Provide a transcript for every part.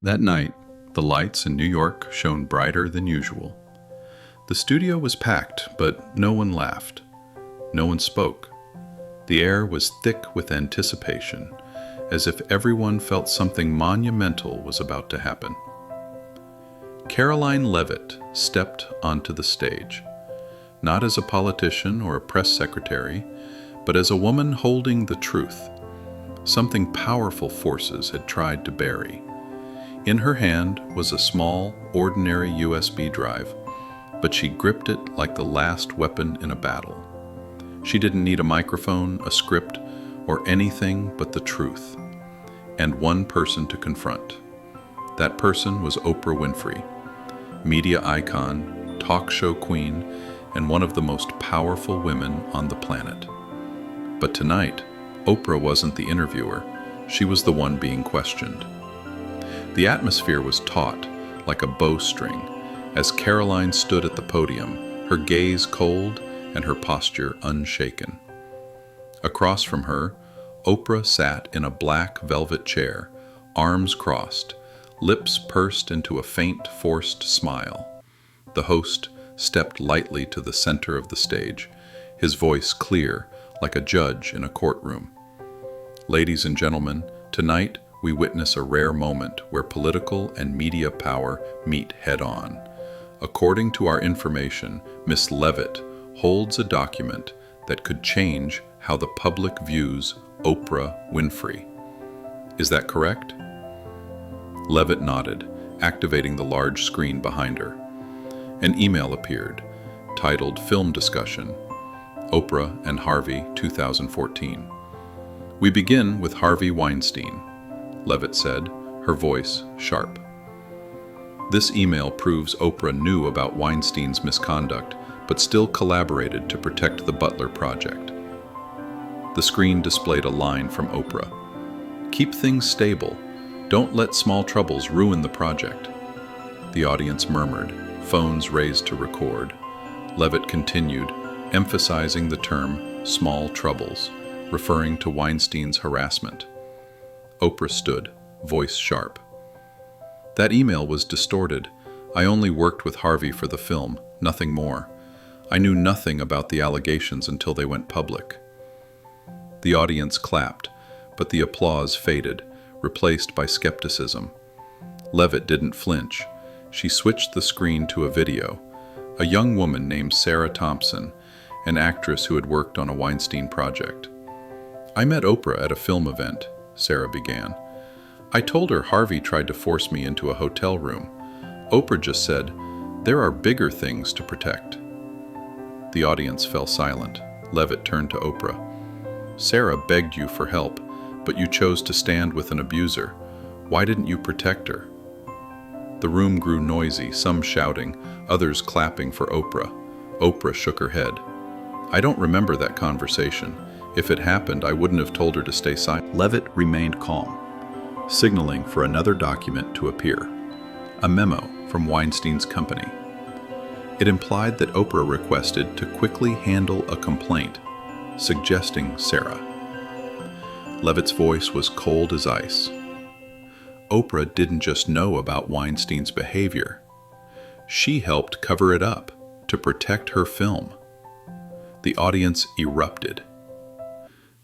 That night, the lights in New York shone brighter than usual. The studio was packed, but no one laughed. No one spoke. The air was thick with anticipation, as if everyone felt something monumental was about to happen. Karoline Leavitt stepped onto the stage, not as a politician or a press secretary, but as a woman holding the truth, something powerful forces had tried to bury. In her hand was a small, ordinary USB drive, but she gripped it like the last weapon in a battle. She didn't need a microphone, a script, or anything but the truth, and one person to confront. That person was Oprah Winfrey, media icon, talk show queen, and one of the most powerful women on the planet. But tonight, Oprah wasn't the interviewer, she was the one being questioned. The atmosphere was taut, like a bowstring, as Karoline stood at the podium, her gaze cold and her posture unshaken. Across from her, Oprah sat in a black velvet chair, arms crossed, lips pursed into a faint, forced smile. The host stepped lightly to the center of the stage, his voice clear, like a judge in a courtroom. Ladies and gentlemen, tonight we witness a rare moment where political and media power meet head-on. According to our information, Miss Levit holds a document that could change how the public views Oprah Winfrey. Is that correct? Levit nodded, activating the large screen behind her. An email appeared, titled Film Discussion, Oprah and Harvey 2014. We begin with Harvey Weinstein, Levit said, her voice sharp. This email proves Oprah knew about Weinstein's misconduct, but still collaborated to protect the Butler Project. The screen displayed a line from Oprah. "Keep things stable. Don't let small troubles ruin the project." The audience murmured, phones raised to record. Levit continued, emphasizing the term small troubles, referring to Weinstein's harassment. Oprah stood, voice sharp. "That email was distorted. I only worked with Harvey for the film, nothing more. I knew nothing about the allegations until they went public." The audience clapped, but the applause faded, replaced by skepticism. Levit didn't flinch. She switched the screen to a video. A young woman named Sarah Thompson, an actress who had worked on a Weinstein project. "I met Oprah at a film event," Sarah began. "I told her Harvey tried to force me into a hotel room. Oprah just said, 'There are bigger things to protect.'" The audience fell silent. Levit turned to Oprah. "Sarah begged you for help, but you chose to stand with an abuser. Why didn't you protect her?" The room grew noisy, some shouting, others clapping for Oprah. Oprah shook her head. "I don't remember that conversation. If it happened, I wouldn't have told her to stay silent." Levit remained calm, signaling for another document to appear, a memo from Weinstein's company. It implied that Oprah requested to quickly handle a complaint, suggesting Sarah. Levit's voice was cold as ice. Oprah didn't just know about Weinstein's behavior. She helped cover it up to protect her film. The audience erupted.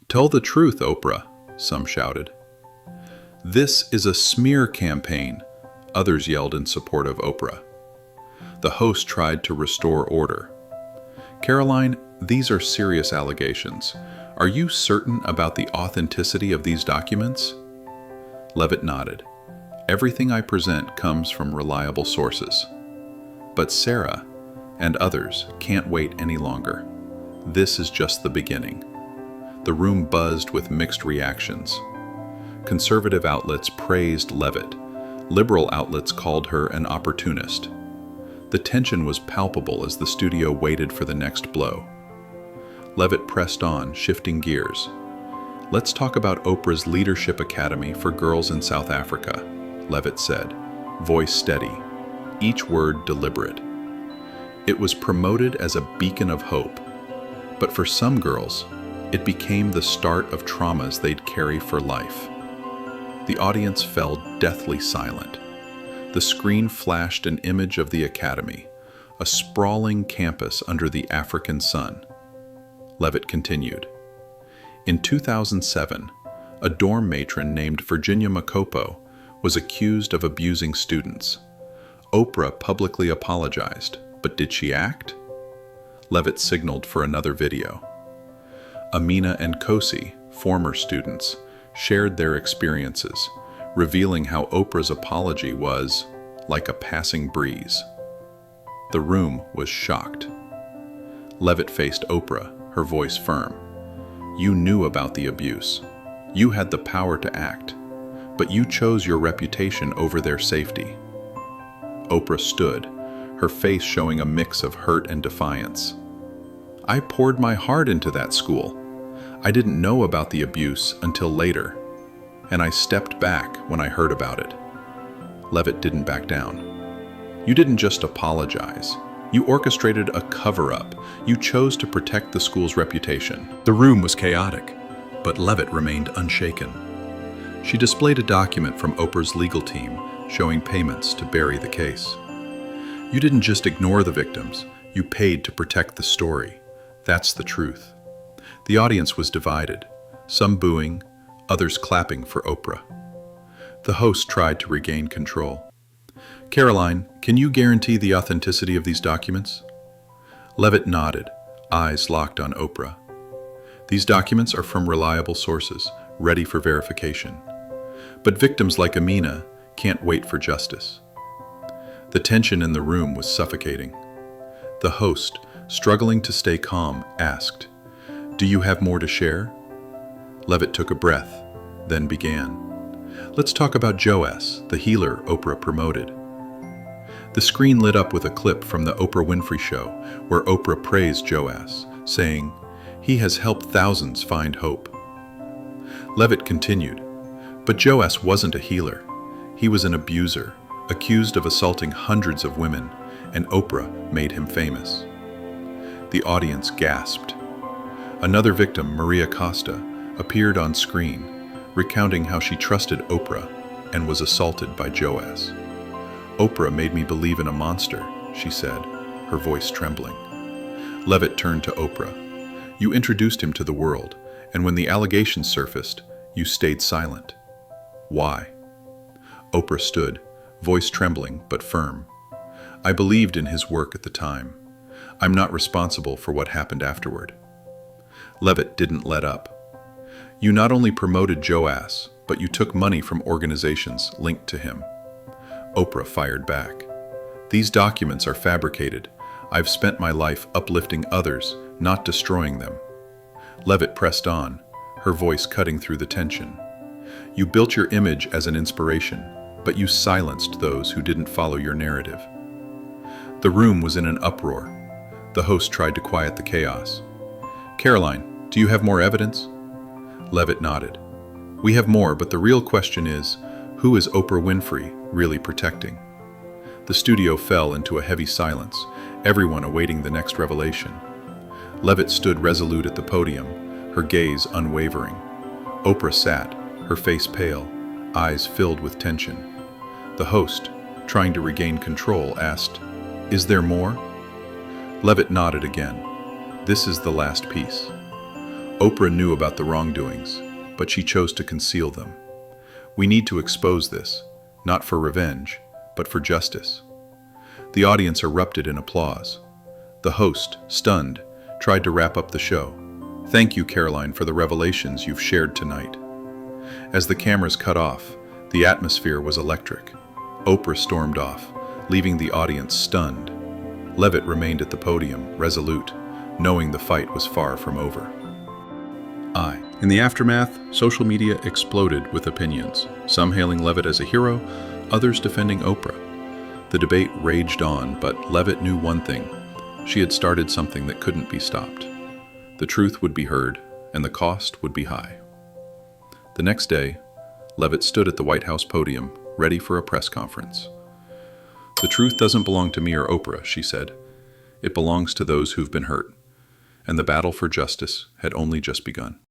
"Tell the truth, Oprah," some shouted. "This is a smear campaign," others yelled in support of Oprah. The host tried to restore order. "Karoline, these are serious allegations. Are you certain about the authenticity of these documents?" Levit nodded. "Everything I present comes from reliable sources." But Sarah and others can't wait any longer. This is just the beginning. The room buzzed with mixed reactions. Conservative outlets praised Levit. Liberal outlets called her an opportunist. The tension was palpable as the studio waited for the next blow. Levit pressed on, shifting gears. "Let's talk about Oprah's Leadership Academy for Girls in South Africa," Levit said, voice steady, each word deliberate. It was promoted as a beacon of hope, but for some girls, it became the start of traumas they'd carry for life. The audience fell deathly silent. The screen flashed an image of the academy, a sprawling campus under the African sun. Levit continued. In 2007, a dorm matron named Virginia Makopo was accused of abusing students. Oprah publicly apologized, but did she act? Levit signaled for another video. Amina and Kosi, former students, shared their experiences, revealing how Oprah's apology was like a passing breeze. The room was shocked. Levit faced Oprah, her voice firm. You knew about the abuse. You had the power to act, but you chose your reputation over their safety. Oprah stood, her face showing a mix of hurt and defiance. I poured my heart into that school. I didn't know about the abuse until later, and I stepped back when I heard about it. Levit didn't back down. You didn't just apologize. You orchestrated a cover-up. You chose to protect the school's reputation. The room was chaotic, but Levit remained unshaken. She displayed a document from Oprah's legal team showing payments to bury the case. You didn't just ignore the victims. You paid to protect the story. That's the truth. The audience was divided, some booing, others clapping for Oprah. The host tried to regain control. Karoline, can you guarantee the authenticity of these documents? Levit nodded, eyes locked on Oprah. These documents are from reliable sources, ready for verification. But victims like Amina can't wait for justice. The tension in the room was suffocating. The host, struggling to stay calm, asked, "Do you have more to share?" Levit took a breath, then began. Let's talk about Joas, the healer Oprah promoted. The screen lit up with a clip from the Oprah Winfrey Show, where Oprah praised Joas, saying, "He has helped thousands find hope." Levit continued, but Joas wasn't a healer. He was an abuser, accused of assaulting hundreds of women, and Oprah made him famous. The audience gasped. Another victim, Maria Costa, appeared on screen, recounting how she trusted Oprah and was assaulted by Joas. "Oprah made me believe in a monster," she said, her voice trembling. Levit turned to Oprah. "You introduced him to the world, and when the allegations surfaced, you stayed silent. Why?" Oprah stood, voice trembling but firm. "I believed in his work at the time. I'm not responsible for what happened afterward." Levit didn't let up. "You not only promoted Joas, but you took money from organizations linked to him." Oprah fired back. "These documents are fabricated. I've spent my life uplifting others, not destroying them." Levit pressed on, her voice cutting through the tension. "You built your image as an inspiration, but you silenced those who didn't follow your narrative." The room was in an uproar. The host tried to quiet the chaos. "Karoline, do you have more evidence?" Levit nodded. "We have more, but the real question is, who is Oprah Winfrey really protecting?" The studio fell into a heavy silence, everyone awaiting the next revelation. Levit stood resolute at the podium, her gaze unwavering. Oprah sat, her face pale, eyes filled with tension. The host, trying to regain control, asked, "Is there more?" Levit nodded again. "This is the last piece." Oprah knew about the wrongdoings, but she chose to conceal them. "We need to expose this, not for revenge, but for justice." The audience erupted in applause. The host, stunned, tried to wrap up the show. "Thank you, Karoline, for the revelations you've shared tonight." As the cameras cut off, the atmosphere was electric. Oprah stormed off, leaving the audience stunned. Levit remained at the podium, resolute, knowing the fight was far from over. In the aftermath, social media exploded with opinions, some hailing Levit as a hero, others defending Oprah. The debate raged on, but Levit knew one thing. She had started something that couldn't be stopped. The truth would be heard, and the cost would be high. The next day, Levit stood at the White House podium, ready for a press conference. "The truth doesn't belong to me or Oprah," she said. "It belongs to those who've been hurt." And the battle for justice had only just begun.